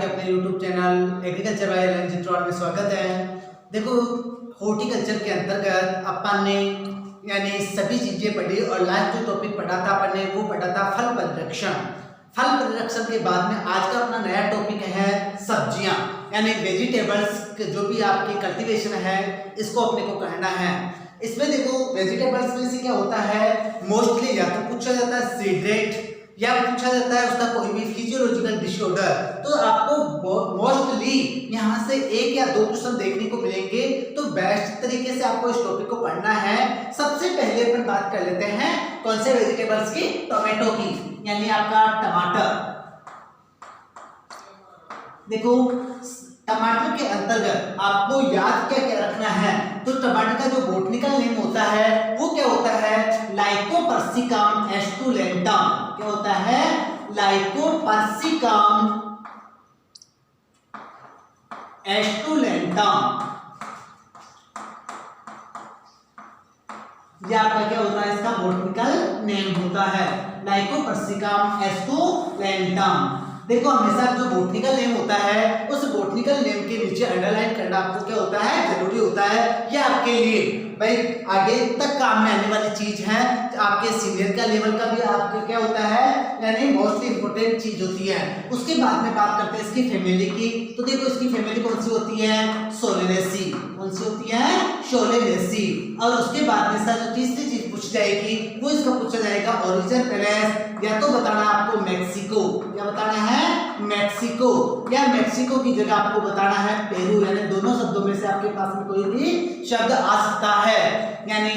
आपके अपने YouTube channel agriculture by Alan Chitrod में स्वागत है। देखो हॉर्टिकल्चर के अंतर्गत अपन ने यानी सभी चीजें पढ़ी और लास्ट जो टॉपिक पढ़ा था अपन ने वो पढ़ा था फल परिरक्षण। फल परिरक्षण के बाद में आज का अपना नया टॉपिक है सब्जियां यानी वेजिटेबल्स जो भी आपकी कल्टीवेशन है इसको अपने को करना है। इसमें देखो वेजिटेबल्स में से क्या होता है मोस्टली या तो पूछा जाता है सीड रेट या पूछा जाता है उसका कोई भी फिजियोलॉजिकल डिसऑर्डर। तो आपको मोस्टली यहाँ से एक या दो क्वेश्चन देखने को मिलेंगे, तो बेस्ट तरीके से आपको इस टॉपिक को पढ़ना है। सबसे पहले अपन बात कर लेते हैं कौन से वेजिटेबल्स की, टोमेटो की यानी आपका टमाटर। देखो टमाटर के अंतर्गत आपको याद क्या क्या रखना है, तो टमाटर का जो बॉटनिकल नेम होता है वो क्या होता है लाइकोपर्सिकम एस्टुलेंटम। क्या होता है लाइकोपर्सिकम एस्टुलेंटम। ये आपका क्या होता है इसका बॉटनिकल नेम होता है लाइकोपर्सिकम एस्टुलेंटम। देखो हमेशा जो बॉटनिकल नेम होता है उस बॉटनिकल नेम के नीचे अंडरलाइन करना आपको क्या होता है जरूरी होता है। ये आपके लिए भाई आगे तक काम में आने वाली चीज है। आपके सीनियर का लेवल का भी आपके क्या होता है यानी मोस्ट इंपोर्टेंट चीज होती है। उसके बाद में बात करते हैं इसकी फैमिली की। तो देखो इसकी फैमिली कौन सी होती है सोलेनेसी। कौन सी होती है सोलेनेसी। और उसके बाद में सर जो तीसरी चीज पूछ जाएगी वो इसका पूछा जाएगा ओरिजिन प्लेस। या तो बताना आपको मैक्सिको, क्या बताना है मैक्सिको, या मैक्सिको की जगह आपको बताना है पेरू। यानी दोनों शब्दों में से आपके पास में कोई भी शब्द आ सकता है। यानी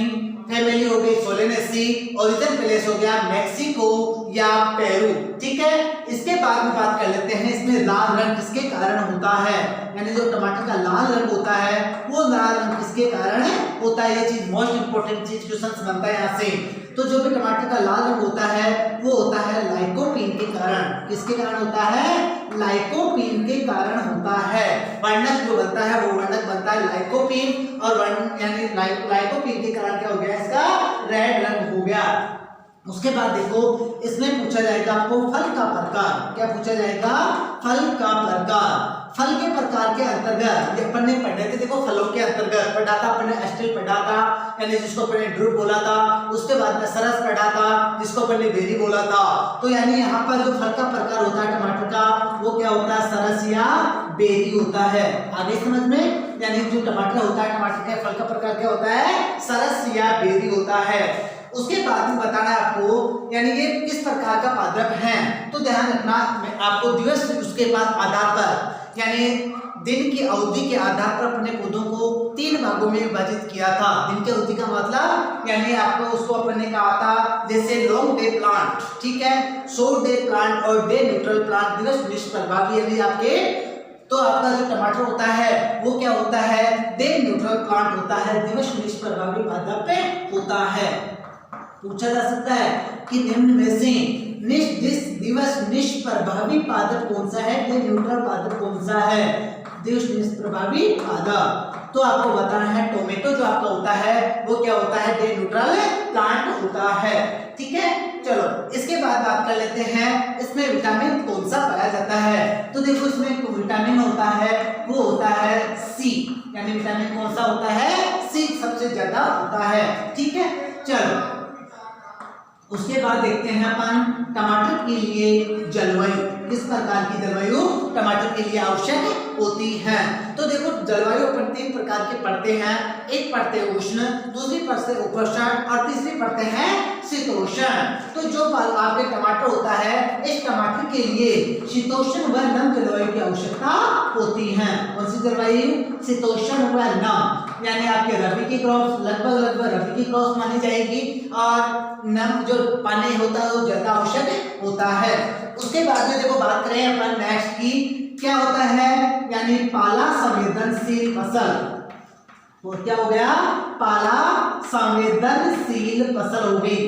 फैमिली हो गई सोलेनेसी, ओरिजिन प्लेस हो गया मैक्सिको या पेरू। ठीक है, इसके बाद में बात कर लेते हैं इसमें लाल रंग किसके कारण होता है। यानी जो टमाटर का लाल रंग होता है वो लाल रंग किसके कारण होता है। ये चीज मोस्ट इंपोर्टेंट चीज क्वेश्चन बनता है यहाँ से। तो जो भी टमाटर का लाल रंग होता है वो होता है लाइकोपीन के कारण। किसके कारण होता है लाइकोपीन के कारण होता है। वर्णक जो बनता है वो वर्णक बनता है लाइकोपीन और यानी लाइकोपीन के कारण क्या हो गया इसका रेड रंग हो गया। उसके बाद देखो इसमें पूछा जाएगा आपको फल का प्रकार। क्या पूछा जाएगा फल का प्रकार। फल के प्रकार के अंतर्गत अपन ने पढ़े थे। देखो फलों के अंतर्गत पढ़ा था अपन ने एस्टिल पढ़ा था यानी जिसको अपन ने ड्रूप बोला था। उसके बाद में सरस पढ़ा था जिसको अपन ने बेरी बोला था। तो यानी यहाँ पर जो फल का प्रकार होता है टमाटर का वो क्या होता है सरस या बेरी होता है। आगे समझ में यानी जो टमाटर होता है टमाटर के फल का प्रकार क्या होता है सरस या बेरी होता है। उसके बाद में बताना है आपको यानी ये किस प्रकार का पादप है। तो ध्यान रखना आपको दिवस उसके बाद आधार पर यानी दिन की अवधि के आधार पर अपने पौधों को 3 भागों में विभाजित किया था। दिन की अवधि का मतलब यानी आपको उसको अपन ने कहा था जैसे लॉन्ग डे प्लांट, ठीक है, शॉर्ट डे प्लांट और डे न्यूट्रल प्लांट। दिवस निष्प्रभावी यानी आपके तो आपका जो टमाटर होता है वो क्या होता है डे न्यूट्रल प्लांट होता है, दिवस निष्प्रभावी पादप होता है। पूछा जा सकता है कि निम्न में से दिवस निष्प्रभावी पादप कौन सा है, डे न्यूट्रल पादप कौन सा है। दिवस निष्प्रभावी पादप तो आपको बताना है टोमेटो जो आपका होता है वो क्या होता है डे न्यूट्रल प्लांट होता है। ठीक है, चलो इसके बाद बात कर लेते हैं इसमें विटामिन कौन सा पाया जाता है। तो देखो इसमें विटामिन होता है वो होता है सी। यानी विटामिन कौन सा होता है सी सबसे ज्यादा होता है। ठीक है, चलो उसके बाद देखते हैं अपन टमाटर के लिए जलवायु। किस प्रकार की जलवायु टमाटर के लिए आवश्यक होती है। तो देखो जलवायु अपन 3 प्रकार के पढ़ते हैं। एक पढ़ते हैं उष्ण, दूसरी पढ़ते हैं उपोष्ण और तीसरी पढ़ते हैं शीतोष्ण। तो जो आपके टमाटर होता है इस टमाटर के लिए शीतोष्ण व नम जलवायु की आवश्यकता होती है। कौन सी जलवायु शीतोष्ण व नम यानी आपके रबी की क्रॉप लगभग रबी की क्रॉप मानी जाएगी और नम जो पानी होता है वो ज्यादा आवश्यक होता है। उसके बाद में देखो बात करें अपन नेक्स्ट की क्या होता है यानी पाला संवेदनशील फसल। और क्या हो गया पाला संवेदनशील फसल हो गई।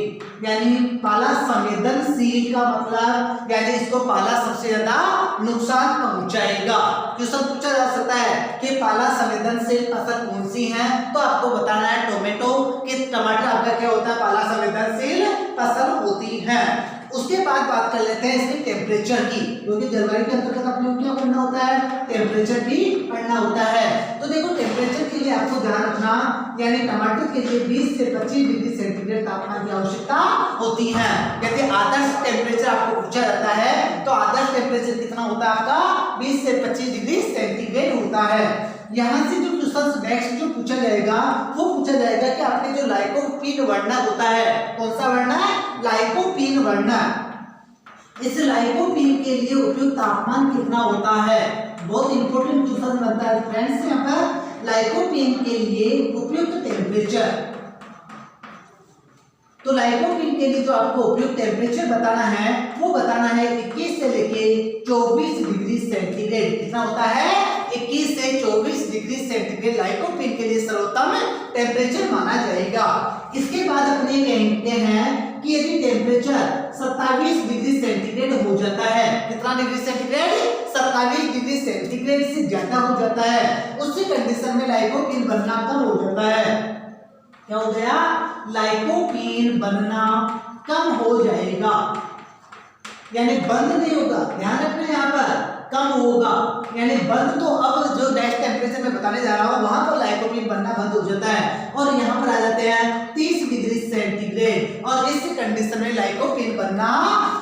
यानी पाला संवेदनशील का मतलब यानी इसको पाला सबसे ज्यादा नुकसान पहुंचाएगा। क्वेश्चन पूछा जा सकता है कि पाला संवेदनशील फसल कौन सी है। तो आपको बताना है टोमेटो कि टमाटर आपका क्या होता है पाला संवेदनशील फसल होती है। उसके बाद बात कर लेते हैं इसके टेम्परेचर की, क्योंकि जलवायु के अंतर्गत आपने क्या पढ़ना होता है, टेम्परेचर भी पढ़ना होता है। तो देखो टेम्परेचर के लिए आपको ध्यान रखना, यानी टमाटर के लिए 20 से 25 डिग्री सेंटीग्रेड तापमान की आवश्यकता होती है। यदि आदर्श टेम्परेचर आपको पूछा जाता है तो आदर्श टेम्परेचर कितना होता है आपका, 20 से 25 डिग्री सेंटीग्रेड होता है। यहाँ से जो क्वेश्चन नेक्स्ट जो पूछा जाएगा वो पूछा जाएगा कि आपके जो लाइकोपीन वर्णक होता है, कौन सा वर्णक, लाइकोपीन वर्णक, इस लाइकोपीन के लिए उपयुक्त तापमान कितना होता है। बहुत इंपॉर्टेंट क्वेश्चन बनता है फ्रेंड्स यहाँ पर, लाइकोपीन के लिए उपयुक्त टेम्परेचर। तो लाइकोपीन के लिए जो आपको उपयुक्त टेम्परेचर बताना है वो बताना है 21 से लेके 24 डिग्री सेंटीग्रेड। कितना होता है, 21 से 24 डिग्री सेंटीग्रेड लाइकोपीन के लिए सर्वोत्तम टेम्परेचर माना जाएगा। इसके बाद अपने कहते हैं कि यदि टेम्परेचर 27 डिग्री सेंटीग्रेड हो जाता है, कितना डिग्री सेंटीग्रेड, 27 डिग्री सेंटीग्रेड से ज्यादा हो जाता है, उसी कंडीशन में लाइकोपीन बनना कम हो जाता है। क्या हो गया, लाइकोपीन बनना कम हो जाएगा, यानी बंद नहीं होगा, ध्यान रखना यहाँ पर, कम होगा, यानी बंद। तो अब जो नेक्स्ट टेम्परेचर में बताने जा रहा हूं वहां पर लाइकोपीन बनना बंद हो जाता है और यहाँ पर आ जाते हैं 30 डिग्री सेंटीग्रेड, और इस कंडीशन में लाइकोपीन बनना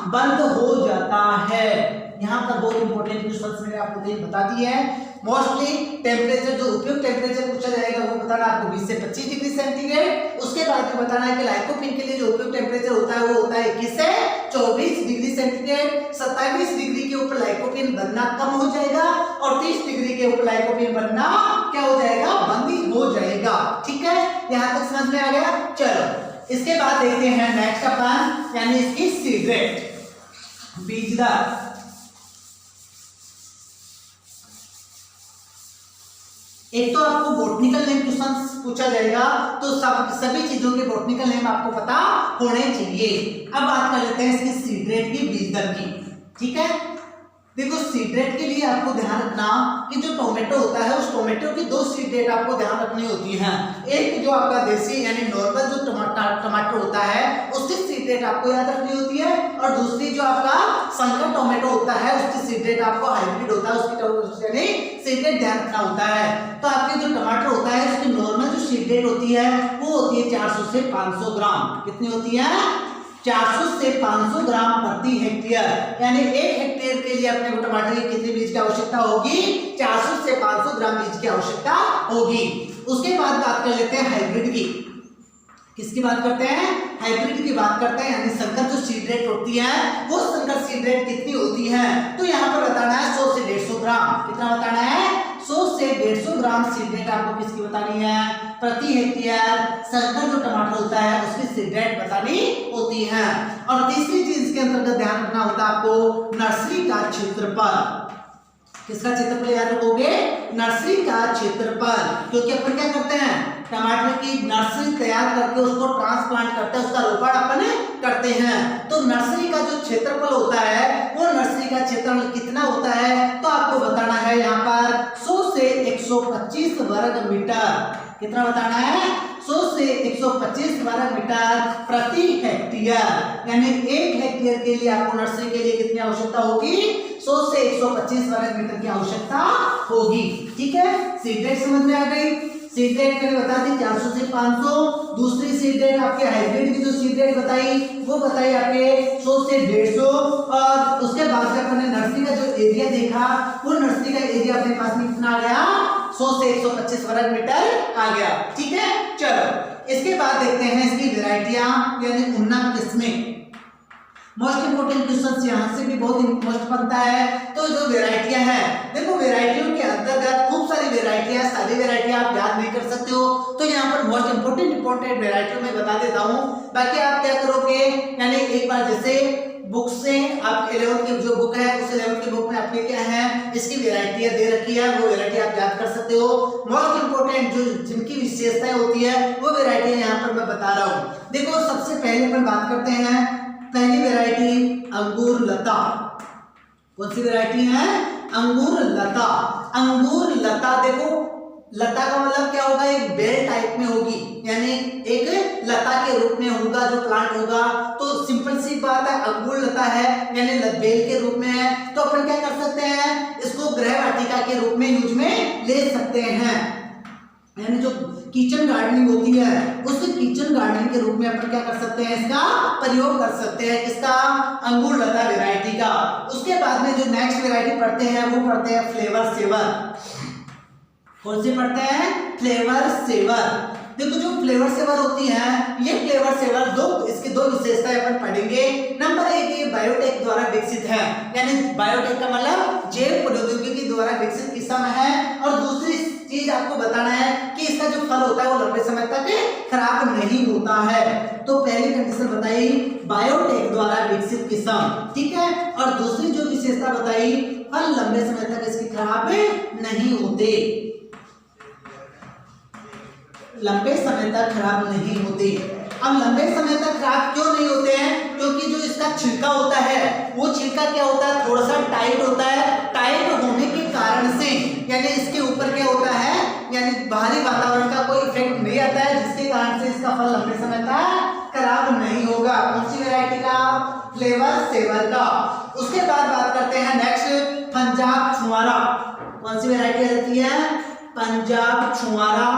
बंद हो जाता है। यहाँ पर बहुत इंपॉर्टेंट क्वेश्चंस मैंने आपको बता दिए हैं। मोस्टली टेम्परेचर जो उपयुक्त टेम्परेचर पूछा जाएगा वो बताना आपको 20 से 25 डिग्री सेंटीग्रेड। उसके बाद में बताना है कि लाइकोपीन के लिए जो उपयुक्त टेम्परेचर होता है वो होता है 21 से 24 डिग्री सेंटीग्रेड। 27 डिग्री के ऊपर लाइकोपीन बनना कम हो जाएगा और 30 डिग्री के ऊपर लाइकोपीन बनना क्या हो जाएगा, बंद हो जाएगा। ठीक है, यहाँ तक समझ में आ गया। चलो इसके बाद देखते हैं नेक्स्ट अपन, यानी इसकी सीड रेट, बीजदर। एक तो आपको बॉटनिकल नेम क्वेश्चन पूछा जाएगा, तो सभी चीजों के बॉटनिकल नेम आपको पता होने चाहिए। अब बात कर लेते हैं इसकी सीड रेट की, बीज दर की। ठीक है, देखो सीड रेट के लिए आपको ध्यान रखना कि जो टोमेटो होता है उस टोमेटो की दो सीड रेट आपको ध्यान रखनी होती है। एक जो आपका देसी यानी नॉर्मल जो टमाटर होता है उसकी सीड रेट आपको याद रखनी होती है, और दूसरी जो आपका संकर टोमेटो होता है उसकी सीड रेट आपको हाइब्रिड होता है उसकी यानी सीड रेट ध्यान रखना होता है। तो आपके जो टमाटर होता है उसकी नॉर्मल जो सीड रेट होती है वो होती है 400 से 500 ग्राम। कितनी होती है, 400 से 500 ग्राम प्रति हेक्टेयर, यानी 1 हेक्टेयर के लिए अपने को टमाटर की कितने बीज की आवश्यकता होगी, 400 से 500 ग्राम बीज की आवश्यकता होगी। उसके बाद बात कर लेते हैं हाइब्रिड की। किसकी बात करते हैं, हाइब्रिड की बात करते हैं, यानी संकर जो सीड रेट होती है वो संकर सीड रेट कितनी होती है। तो यहाँ पर बताना है 100 से 150 ग्राम। कितना बताना है, 100 से 150 ग्राम सीड रेट आपको किसकी बतानी है, प्रति हेक्टेयर संकर जो टमाटर होता है उसकी सीड रेट बतानी होती है। और तीसरी चीज के अंतर्गत ध्यान रखना होता है आपको नर्सरी का क्षेत्रफल। किसका क्षेत्रफल याद रखोगे, नर्सरी का क्षेत्रफल, क्योंकि अपन क्या करते हैं, टमाटर की नर्सरी तैयार करके उसको ट्रांसप्लांट करते हैं, उसका रोपण अपन करते हैं। तो नर्सरी का जो क्षेत्रफल होता है वो नर्सरी का क्षेत्रफल कितना होता है, तो आपको बताना है यहाँ पर 100 से 125 वर्ग मीटर। कितना बताना है, 100 से 125 वर्ग मीटर प्रति हेक्टेयर, यानी 1 हेक्टेयर के लिए आपको नर्सरी के लिए कितनी आवश्यकता होगी, 100 से 125 वर्ग मीटर की आवश्यकता होगी। ठीक है, सीड रेट समझ में आ गई। सीड रेट मैंने बता दी 400 से 500। दूसरी सीड रेट आपके हाइब्रिड की जो सीड रेट बताई वो बताई आपके 100 से 150। और उसके बाद से अपने नर्सरी का जो एरिया देखा वो नर्सरी का एरिया अपने पास में कितना आ गया, 100 से 125 वर्ग मीटर आ गया। ठीक है, चलो इसके बाद देखते हैं इसकी वेराइटियां यानी उन्नत किस्में। मोस्ट इंपोर्टेंट क्वेश्चन यहाँ से भी बहुत मोस्ट बनता है। तो जो वेराइटियां हैं, देखो वेराइटियों के अंतर्गत खूब सारी वेराइटियां, सारी वेराइटियां आप याद नहीं कर सकते हो, तो यहाँ पर मोस्ट इंपोर्टेंट वेराइटियों में बता देता हूँ। बाकी आप क्या करोगे, यानी एक बार जैसे बुक से आप 11th की जो बुक है उस 11th की बुक में आपके क्या है, इसकी वेराइटियां दे रखी है, वो वेराइटी आप याद कर सकते हो। मोस्ट इंपोर्टेंट जो जिनकी विशेषताएं होती है वो वेराइटियां यहाँ पर मैं बता रहा हूँ। देखो सबसे पहले पर बात करते हैं पहली वेराइटी अंगूर लता। कौन सी वेराइटी है, अंगूर लता। अंगूर लता, देखो लता का मतलब क्या होगा, एक बेल टाइप में होगी, यानी एक लता के रूप रूप में होगा जो प्लांट होगा तो सिंपल सी बात है, अंगूर लता है यानी बेल के रूप में है, तो अपन क्या कर सकते हैं, इसको गृह वाटिका के रूप में यूज में ले सकते हैं। यानी जो किचन गार्डनिंग होती है उस किचन गार्डनिंग के रूप में अपन क्या कर सकते हैं, इसका प्रयोग कर सकते हैं, इसका अंगूर लता वैरायटी का। उसके बाद में जो नेक्स्ट वैरायटी पढ़ते हैं वो पढ़ते हैं फ्लेवर सेवर। कौन सी पढ़ते हैं, फ्लेवर सेवर। देखो जो फ्लेवर सेवर होती है, ये फ्लेवर सेवर इसकी दो विशेषताएं अपन पढ़ेंगे। नंबर एक, ये बायोटेक द्वारा विकसित है, यानी बायोटेक का मतलब जैव प्रौद्योगिकी द्वारा विकसित किस्म है। और दूसरी चीज आपको बताना है कि इसका जो फल होता है वो लंबे समय तक खराब नहीं होता है। तो पहली कंडीशन बताई बायोटेक द्वारा विकसित किस्म, ठीक है। और दूसरी जो विशेषता बताई, फल लंबे समय तक इसके खराब नहीं होते, लंबे समय तक खराब नहीं होते। अब लंबे समय तक खराब क्यों नहीं होते हैं, क्योंकि जो इसका छिलका होता है वो छिलका क्या होता है, थोड़ा सा टाइट होता है। टाइट होने के कारण से यानी इसके ऊपर क्या होता है, यानी बाहरी वातावरण का कोई इफेक्ट नहीं आता है, जिसके कारण से इसका फल लंबे समय तक खराब नहीं होगा। कौन सी वैरायटी का, फ्लेवर सेवर का। उसके बाद बात करते हैं नेक्स्ट पंजाब छुआरा। कौन सी वैरायटी आ जाती है, पंजाब छुआरा।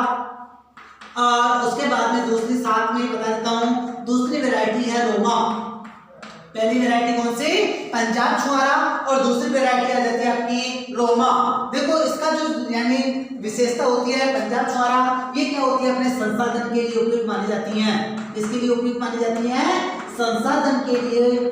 और उसके बाद में दूसरी साथ में बता देता हूं, दूसरी वैरायटी है रोमा। पहली वैरायटी कौन सी, पंजाब छुआरा, और दूसरी वैरायटी आ जाती है आपकी रोमा। देखो इसका जो यानी विशेषता होती है पंजाब छुआरा, ये क्या होती है, अपने संसाधन के लिए उपयुक्त मानी जाती है। इसके लिए उपयुक्त मानी जाती है, संसाधन के लिए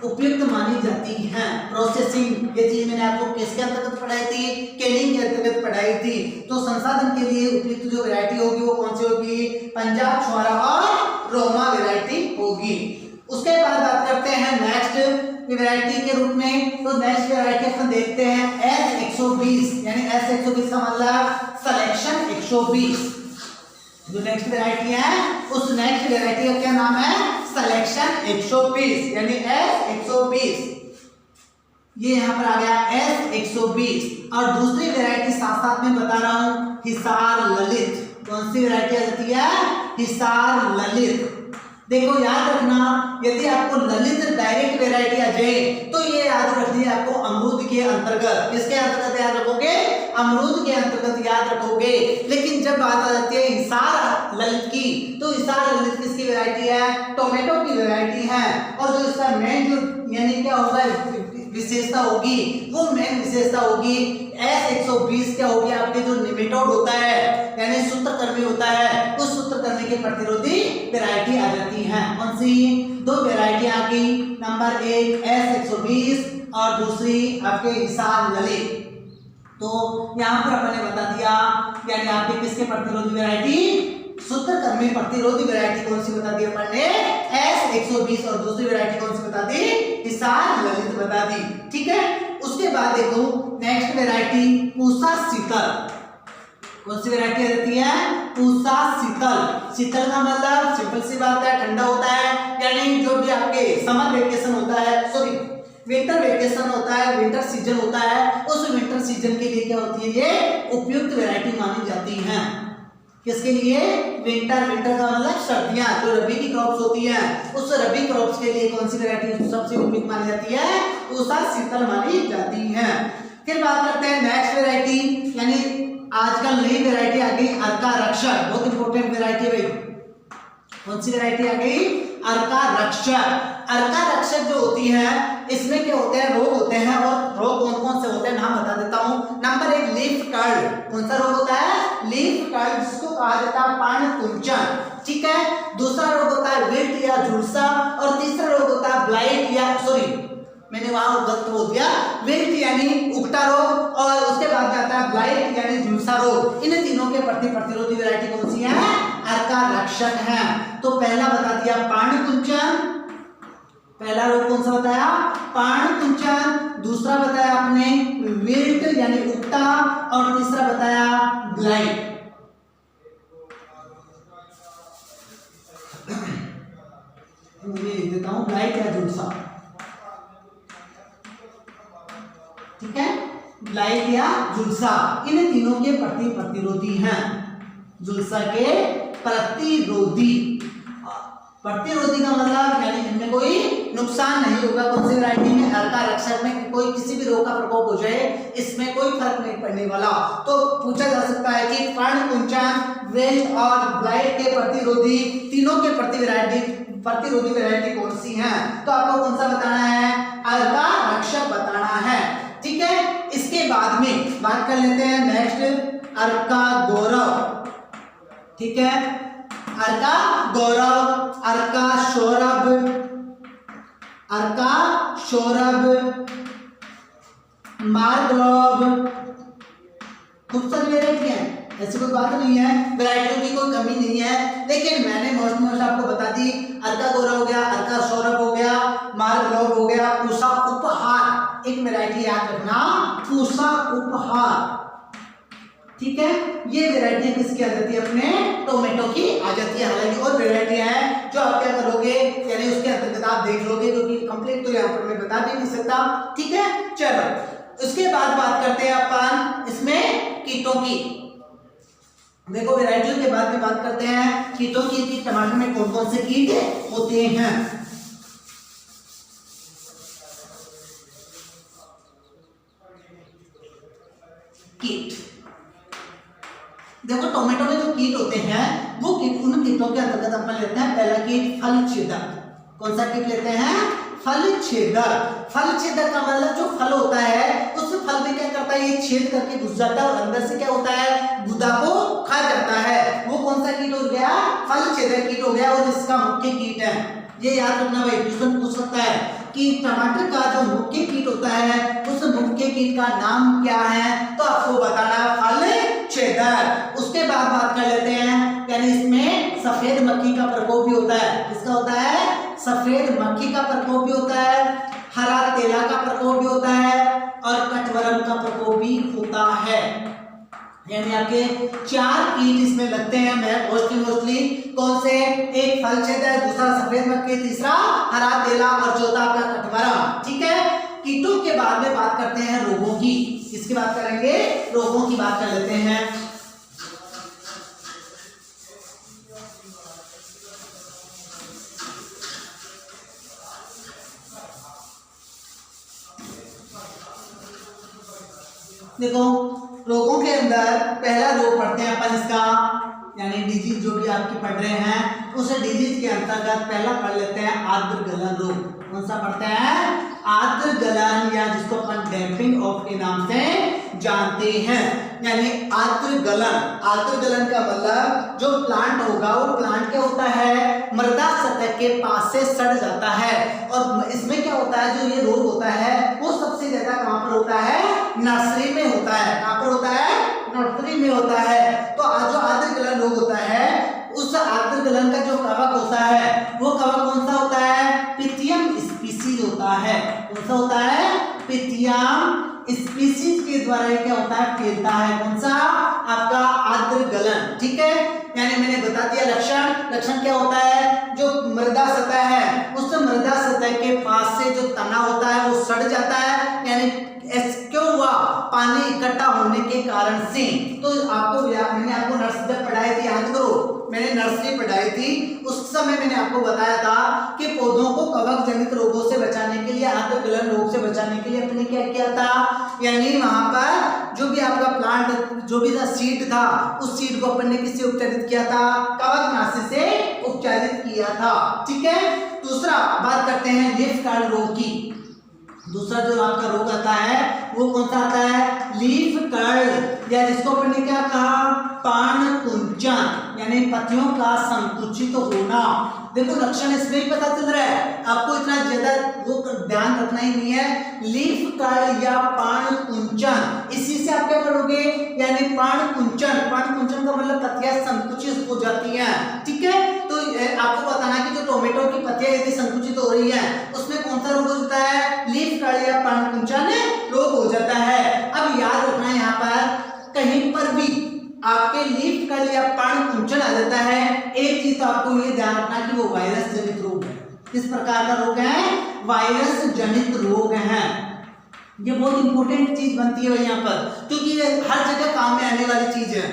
उपयुक्त मानी जाती है। प्रोसेसिंग, ये चीज मैंने आपको किसके अंतर्गत पढ़ाई थी, केनिंग के अंतर्गत पढ़ाई थी। तो संसाधन के लिए उपयुक्त जो वैरायटी होगी वो कौन सी होगी, पंजाब छुआरा और रोमा वैरायटी होगी। उसके बाद बात करते हैं नेक्स्ट वैरायटी के रूप में। तो नेक्स्ट वैरायटी अपन देखते हैं S120, यानी S120 का मतलब सिलेक्शन 120। जो नेक्स्ट वैरायटी है उस नेक्स्ट वैरायटी का क्या नाम है, सिलेक्शन 120, यानी S120। ये यहाँ पर आ गया S120। और दूसरी वैरायटी साथ साथ में बता रहा हूं, हिसार ललित। कौन सी वैरायटी आ जाती है, हिसार ललित। देखो याद रखना, यदि आपको ललित डायरेक्ट वैरायटी आ जाए तो ये याद रखनी है आपको अमरूद के अंतर्गत। किसके अंतर्गत याद रखोगे, अमरूद के अंतर्गत याद रखोगे। लेकिन जब बात आ जाती है हिसार ललित की, तो हिसार ललित किसकी वैरायटी है, टोमेटो की वैरायटी है। और जो इसका मेन जो यानी क्या होगा विशेषता होगी, वो मेन विशेषता होगी S120 क्या होगी, आपके जो निमेटोड होता है यानी सूत्रकृमि होता है, उस सूत्रकृमि के प्रतिरोधी वैरायटी आ जाती है। कौन सी, दो वैरायटी आ गई, नंबर एक S120 और दूसरी आपके हिसार ललित। तो यहाँ पर अपने बता दिया यानी आपके किसके प्रतिरोधी वैरायटी, सूत्रकृमि प्रतिरोधी वैरायटी कौन सी बता दी अपन ने, S120, और दूसरी वैरायटी कौन सी बता दी, हिसार ललित बता दी, ठीक है। उसके बाद देखो नेक्स्ट वैरायटी पूसा शीतल। कौन सी वैरायटी आ जाती है, पूसा शीतल। शीतल का मतलब सिंपल सी बात है, ठंडा होता है, यानी जो भी आपके समर वेकेशन होता है, सॉरी विंटर वेकेशन होता है, विंटर सीजन होता है, उस विंटर सीजन के लिए क्या होती है, ये उपयुक्त वैरायटी मानी जाती है। किसके लिए, विंटर, विंटर का मतलब सर्दियां, जो रबी की क्रॉप्स होती हैं, उस रबी क्रॉप्स के लिए कौन सी वैरायटी सबसे उपयुक्त मानी जाती है, पूसा शीतल मानी जाती है। फिर बात करते हैं नेक्स्ट वैरायटी, यानी आजकल नई वैरायटी आ गई अर्का रक्षक। बहुत इंपॉर्टेंट वैरायटी है भाई। कौन सी वैरायटी आ गई, अर्का रक्षक। अर्का रक्षक जो होती है इसमें क्या होते हैं, रोग होते हैं, और रोग कौन कौन से होते हैं नाम बता देता हूं। नंबर एक लीफ कर्ल। कौन सा रोग होता है, लीफ कर्ल, जिसको कहा जाता है पानकुंचन, ठीक है। दूसरा रोग होता है विल्ट या झुलसा, और तीसरा रोग होता है ब्लाइट या सॉरी मैंने वहां गलत बोल दिया, विल्ट यानी उगटा रोग, और उसके बाद में आता है ब्लाइट यानी झुलसा रोग। इन तीनों के प्रति प्रतिरोधी वैरायटी कौन सी है, अर्का रक्षक है। तो पहला बता दिया पानकुंचन, पहला रोग कौन सा बताया, पानकुंचन। दूसरा बताया आपने विल्ट यानी उगटा, और तीसरा बताया ब्लाइट। लिख देता हूं ब्लाइट या झुलसा, ठीक है, ब्लाइट या झुलसा। इन तीनों के प्रति प्रतिरोधी हैं, झुलसा के प्रतिरोधी। प्रतिरोधी का मतलब यानी इनमें कोई नुकसान नहीं होगा। कौन सी वैरायटी में? अर्का रक्षक में कोई किसी भी रोग का प्रकोप हो जाए इसमें कोई फर्क नहीं पड़ने वाला। तो पूछा जा सकता है कि पर्ण कुंचन, वेल्ट और ब्लाइट के प्रतिरोधी, तीनों के प्रतिरोधी वैरायटी कौन सी है? तो आपको कौन सा बताना है? अर्का रक्षक बताना है। ठीक है, इसके बाद में बात कर लेते हैं नेक्स्ट अर्का गौरव। ठीक है, अर्का गौरव, अर्का सौरभ, अर्का सौरभ, मार्गलोब, खूब सारी वैरायटी है, ऐसी कोई बात नहीं है, वैरायटियों की कोई कमी नहीं है। लेकिन मैंने मोस्ट आपको बता दी, अर्का गौरव हो गया, अर्का सौरभ हो गया, मार्गलोब हो गया, पूषा उपहार, एक वैरायटी याद रखना, पूषा उपहार। ठीक है, ये वैरायटी किसकी आ जाती है? अपने टोमेटो की आ जाती है। हालांकि और वैरायटी है जो आप क्या करोगे यानी उसके अंतर्गत आप देख लोगे, क्योंकि कंप्लीट तो यहाँ पर मैं बता भी नहीं सकता। ठीक है, चलो उसके बाद बात करते हैं अपन इसमें कीटों की। देखो वैरायटियों के बाद में बात करते हैं कीटों की कि टमाटर में कौन कौन से कीट होते हैं। कीट, देखो टोमेटो में जो कीट होते हैं वो कीट, उन कीटों के अंतर्गत अपन लेते हैं पहला कीट फल छेदक। कौन सा कीट लेते हैं? फल छेदक। फल छेदक का मतलब जो फल होता है उस फल में क्या करता है, ये छेद करके घुस जाता है और अंदर से क्या होता है, गुदा को खा जाता है। वो कौन सा कीट हो गया? फल छेदक कीट हो गया। और इसका मुख्य कीट है, ये याद रखना भाई, क्वेश्चन पूछ सकता है कि टमाटर का जो मुख्य कीट होता है उस मुख्य कीट का नाम क्या है? तो आपको बताना फल छेदक। उसके बाद बात कर लेते हैं यानी इसमें सफेद मक्खी का प्रकोप भी होता है। किसका होता है? सफेद मक्खी का प्रकोप भी होता है, हरा तेला का प्रकोप भी होता है और कटवर्म का प्रकोप भी होता है। यानी आपके 4 कीट इसमें लगते हैं मोस्टली कौन से? एक फल छेदक, दूसरा सफेद मक्खी, तीसरा हरा तेला और चौथा आपका कटवर्म। ठीक है, कीटों के बाद में बात करते हैं रोगों की। किसकी बात करेंगे? रोगों की बात कर लेते हैं। देखो रोगों के अंदर पहला रोग पढ़ते हैं अपन इसका यानी डिजीज जो भी आपकी पढ़ रहे हैं उस डिजीज के अंतर्गत पहला पढ़ लेते हैं आर्द्र गलन रोग। कौन सा पढ़ते हैं? आर्द्र गलन, या जिसको अपन डैम्पिंग ऑफ के नाम से जानते हैं। यानी आर्द्र गलन, आर्द्र गलन का मतलब जो प्लांट होगा वो प्लांट क्या होता है, मृदा सतह के पास से सड़ जाता है। और इसमें क्या होता है, जो ये रोग होता है वो सबसे ज्यादा कहां पर होता है? नर्सरी में होता है। कहां पर होता है? नर्सरी में होता है। तो जो आर्द्र गलन रोग होता है उस आर्द्र गलन का जो कवक होता है वो कवक कौन सा होता है? पिथियम स्पीसीज होता है। कौन सा होता है? पिथियम स्पीसीज के द्वारा क्या होता है? फैलता है। कौन सा? आपका आर्द्र गलन। ठीक है, यानी मैंने बता दिया लक्षण। लक्षण क्या होता है? जो मृदा सतह है उस मृदा सतह के पास से जो तना होता है वो सड़ जाता है। यानी क्यों हुआ? पानी इकट्ठा होने के कारण से। तो आपको मैंने आपको नर्सरी जब पढ़ाई थी, याद करो मैंने नर्सरी पढ़ाई थी, उस समय मैंने आपको बताया था कि पौधों को कवक जनित रोगों से बचाने के लिए, आर्द्र गलन रोग से बचाने के लिए अपने क्या किया था, यानी वहां पर जो भी आपका प्लांट जो भी सीड था उस सीड को अपन ने किससे उपचारित किया था? कवकनाशी से उपचारित किया था। ठीक है, दूसरा बात करते हैं लीफ कर्ल रोग की। दूसरा जो आपका रोग आता है वो कौन सा आता है? लीफ कर्ल, या जिसको अपन ने क्या कहा? पर्ण कुंचन, यानी पत्तियों का संकुचित होना। देखो लक्षण इसमें ही पता चल रहा है, आपको इतना ज्यादा वो ध्यान रखना ही नहीं है। लीफ कर्ल या पर्ण कुंचन, इसी से आप क्या करोगे? यानी पर्ण कुंचन, पर्ण कुंचन का मतलब पत्तियां संकुचित हो जाती हैं। ठीक है, तो आपको बताना कि जो टोमेटो की पत्तियां यदि संकुचित हो रही है उसमें कौन सा रोग होता है? लीफ कर्ल या पर्ण कुंचन रोग हो जाता है। अब याद रखना यहाँ पर कहीं पर भी आपके लीफ कर्ल या पर्ण कुंचन आ जाता है, एक चीज तो आपको ये ध्यान रखना कि वो वायरस जनित रोग है। किस प्रकार का रोग है? वायरस जनित रोग है। ये बहुत इंपॉर्टेंट चीज बनती है यहाँ पर, क्योंकि ये हर जगह काम में आने वाली चीज है।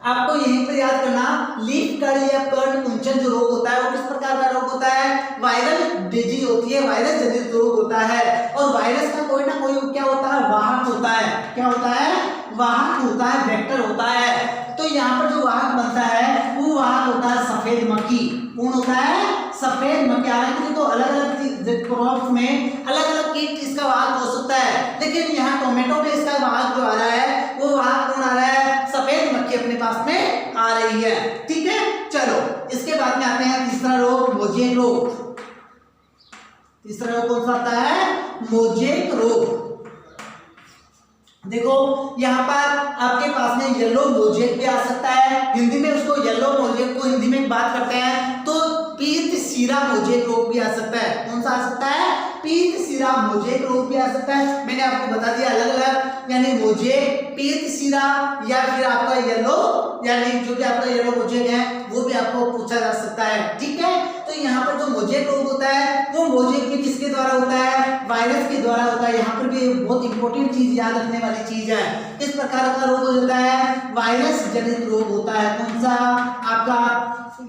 आपको यहीं पर याद करना लीफ कर्ल या पर्ण कुंचन जो रोग होता है वो किस प्रकार प्रकार का रोग होता है, वायरल डिजीज होती है, वायरस जनित रोग होता है। और वायरस का कोई ना कोई क्या होता है, वाहक होता है। क्या होता है, वाहक होता है, वेक्टर होता है। तो यहाँ पर जो वाहक बनता है वो वाहक होता है सफेद मक्खी। कौन होता है, सफेद मक्खी। हालांकि देखो अलग अलग क्रॉप में अलग अलग कीट इसका वाहक हो सकता है, लेकिन यहाँ टोमेटो में इसका वाहक जो आ रहा है वो वाहक कौन आ रहा है, सफेद मक्खी अपने पास में आ रही है। ठीक है, चलो इसके बाद में आते हैं तीसरा रोग, मोजेक रोग। तीसरा रोग कौन सा आता है, मोजेक रोग। देखो यहाँ पर आपके पास में येलो मोजेक भी आ सकता है, हिंदी में उसको येलो मोजेक को हिंदी में बात करते हैं तो पीत सीरा मोजेक रोग भी आ सकता है। कौन सा आ सकता है, पीत सीरा मोजेक रोग भी आ सकता है। मैंने आपको बता दिया अलग अलग, यानी मोजेक, पीत सीरा या फिर आपका येलो, यानी जो भी आपका येलो मोजेक है वो भी आपको पूछा जा सकता है। ठीक है, तो यहाँ पर जो मोजेक रोग होता है वो मोजेक भी किसके द्वारा होता है, वायरस के द्वारा होता है। यहाँ पर भी बहुत इंपॉर्टेंट चीज याद रखने वाली चीज है। इस प्रकार का रोग होता है वायरस जनित रोग होता है। कौन सा, आपका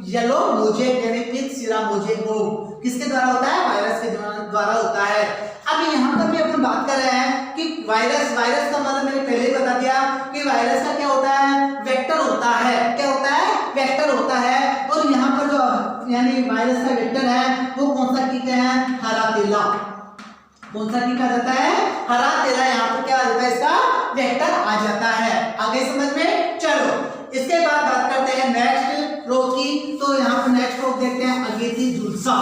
येलो मोजेक यानी पीत सीरा मोजेक रोग किसके द्वारा होता है, वायरस के द्वारा होता है। अब यहाँ पर भी अपन बात कर रहे हैं कि वायरस का मतलब मैंने पहले ही बता दिया कि वायरस का क्या होता है, वेक्टर होता है। क्या होता है, वेक्टर होता है। और यहाँ पर जो यानी वायरस का वेक्टर है वो कौन सा कीट है, हरा तेला। कौन सा कीट आ जाता है, हरा तेला। यहाँ पर क्या आ जाता है, इसका वेक्टर आ जाता है। आगे समझ में, चलो इसके बाद बात करते हैं नेक्स्ट रोग की। तो यहाँ पर नेक्स्ट रोग देखते हैं अगेती झुलसा।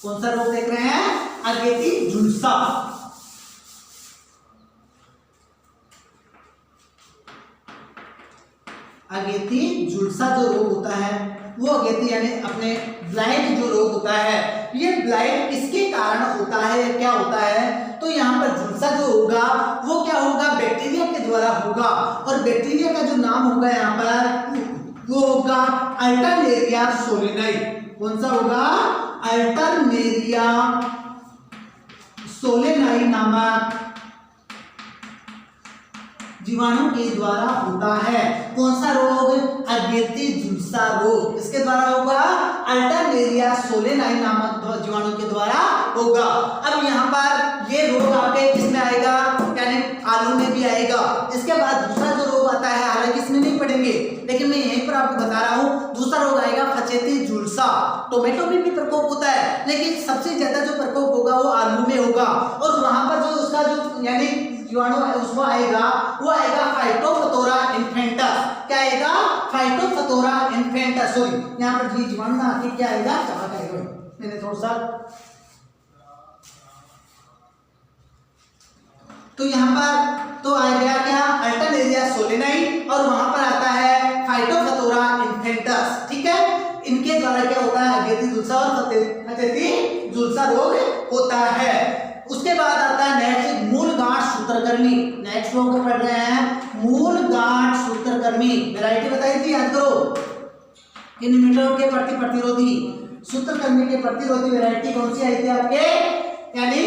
कौन सा रोग देख रहे हैं, अगेती झुलसा। अगेती झुलसा जो रोग होता है वो अगेती यानी अपने ब्लाइट जो रोग होता है, ये ब्लाइट किसके कारण होता है, क्या होता है। तो यहाँ पर झुलसा जो होगा वो क्या होगा, बैक्टीरिया के द्वारा होगा। और बैक्टीरिया का जो नाम होगा यहाँ पर वो होगा अल्टरनेरिया सोलेनाई। कौन सा होगा, अल्टरनेरिया सोलेनाई नामक जीवाणु के द्वारा होता है। कौन सा रोग, अगेती झुलसा रोग। इसके द्वारा होगा, अल्टरनेरिया सोलेनाई नामक जीवाणु के द्वारा होगा। अब यहाँ पर ये रोग आपके किसमें आएगा, यानी आलू में भी आएगा। इसके बाद दूसरा जो रोग आता है, हालांकि इसमें नहीं पढ़ेंगे लेकिन मैं यहीं पर आपको बता रहा हूँ, दूसरा रोग आएगा फचेती झुलसा। टोमेटो में भी प्रकोप होता है लेकिन सबसे ज्यादा जो प्रकोप होगा वो आलू में होगा। और वहां पर जो उसका जो यानी जीवाणु उसको आएगा वो आएगा फाइटोफथोरा इन्फेंटस। क्या आएगा, फाइटोफथोरा इन्फेंटस। सॉरी यहाँ पर जी जीवाणु ना आके क्या आएगा, चमक आएगा। मैंने थोड़ा सा तो यहाँ पर तो आ गया क्या, अल्टरनेरिया सोलेनाई और वहां पर आता है फाइटोफथोरा इन्फेंटस। ठीक है, इनके द्वारा क्या होता है, अगेती झुलसा और फचेती झुलसा रोग होता है। उसके बाद आता है नेक्स्ट मूल गांठ सूत्रकृमि। नेक्स्ट रोग पढ़ रहे हैं मूल गांठ सूत्रकृमि। वैरायटी बताई थी, याद करो, इनहिबिटर के प्रति प्रतिरोधी, सूत्रकृमि के प्रतिरोधी वैरायटी कौन सी आई थी आपके, यानी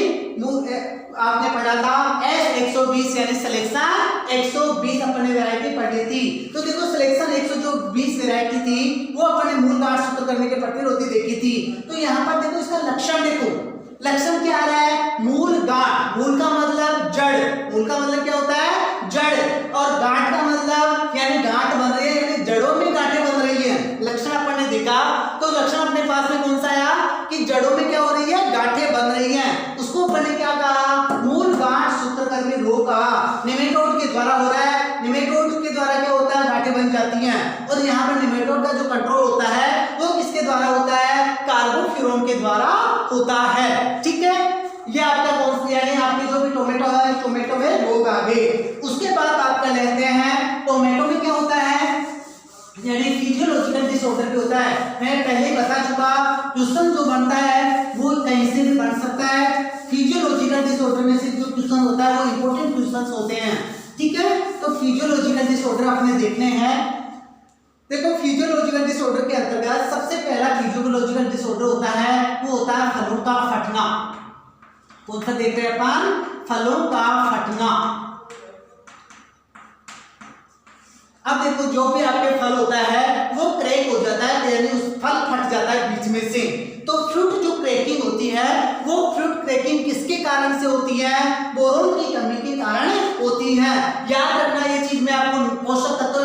आपने पढ़ा था S120 यानी सिलेक्शन 120 अपने वैरायटी पढ़ी थी। तो देखो सिलेक्शन 120 वैरायटी थी वो अपने मूल गांठ सूत्रकृमि के प्रतिरोधी देखी थी। तो यहाँ पर देखो इसका लक्षण देखो, लक्षण क्या आ रहा है, मूल गांठ। मूल का मतलब जड़, मूल का मतलब क्या होता है, जड़। और गांठ का मतलब यानी गांठ बन रही है, यानी जड़ों में गांठें बन रही है। लक्षण अपन ने देखा तो लक्षण अपने पास में कौन सा आया कि जड़ों में क्या हो रही है, गांठें बन रही हैं। उसको अपन ने क्या कहा, मूल गांठ सूत्रकृमि रोग कहा। निमेटोड के द्वारा हो रहा है, निमेटोड के द्वारा क्या होता है, गांठें बन जाती हैं। और यहाँ पर निमेटोड का जो कंट्रोल होता है वो किसके द्वारा होता है, कार्बोफ्यूरॉन के द्वारा होता है। ठीक है, ये आपका कौन सी यानी आपकी जो भी टोमेटो है, टोमेटो में रोग आ गए। उसके बाद आपका लेते हैं टोमेटो में क्या होता है, यानी फिजियोलॉजिकल डिसऑर्डर भी होता है। मैं पहले ही बता चुका, ट्यूशन जो बनता है वो कहीं से भी बन सकता है। फिजियोलॉजिकल डिसऑर्डर में से जो ट्यूशन होता है वो इंपॉर्टेंट ट्यूशन होते हैं। ठीक है, तो फिजियोलॉजिकल डिसऑर्डर आपने देखने हैं। देखो फिजियोलॉजिकल डिसऑर्डर के अंतर्गत सबसे पहला फिजियोलॉजिकल डिसऑर्डर होता है वो होता है फलों का फटना। कौन सा देख रहे हैं अपन, फलों का फटना। अब देखो जो भी आपके फल होता है वो क्रैक हो जाता है, यानी उस फल फट जाता है बीच में क्रैकिंग किसके कारण से होती है? बोरोन की कमी के कारण होती है। याद रखना ये चीज, मैं आपको पोषक तत्व